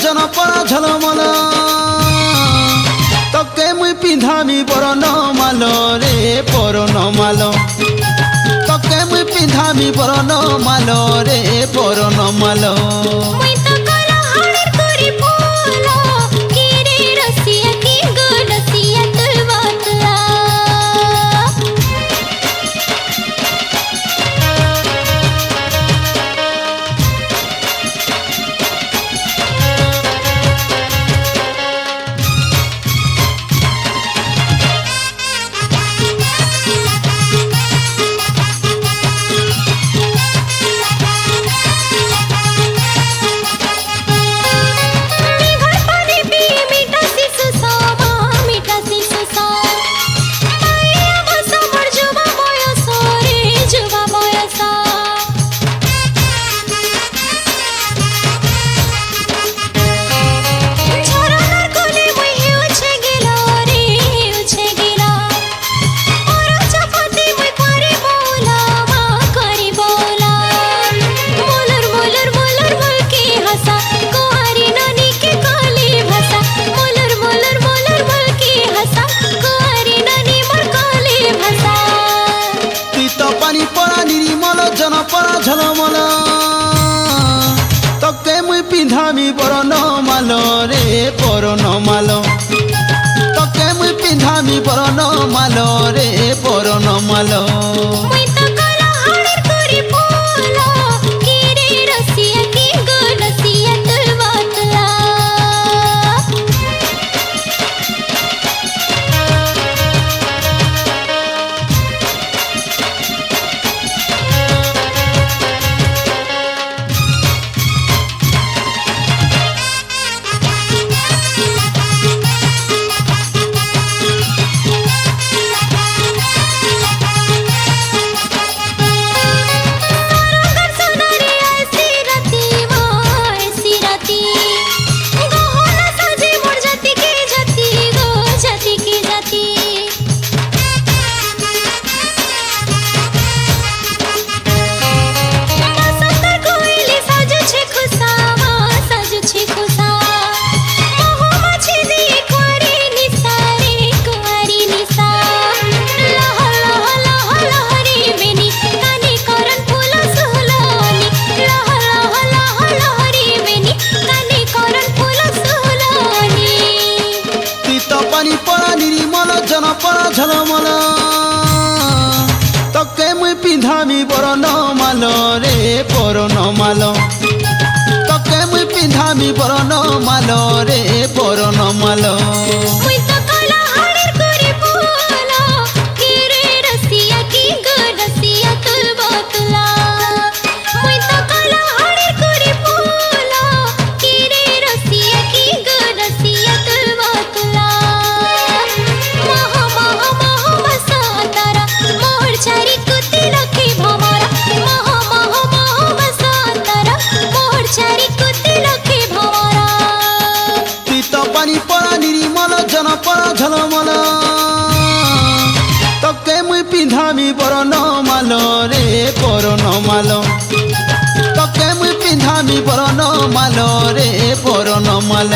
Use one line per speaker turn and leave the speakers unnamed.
जनपरा झलमल तके मुई पिंधामी बरन माल रे बरन माल तके मुई पिंधामी बरन माल रे बरन माल जनपरा झलमल तके मुई पिंधामी बरन माल रे बरन माल तके मुई पिंधामी बरन माल रे बरन माल जनपरा झलमल तके मुई पिंधामी बरन माल रे बरन माल तके मुई पिंधामी बरन माल रे बरन माल जनपरा झलमल तके मुई पिंधामी बरन माल रे बरन माल तके मुई पिंधामी बरन माल रे बरन माल।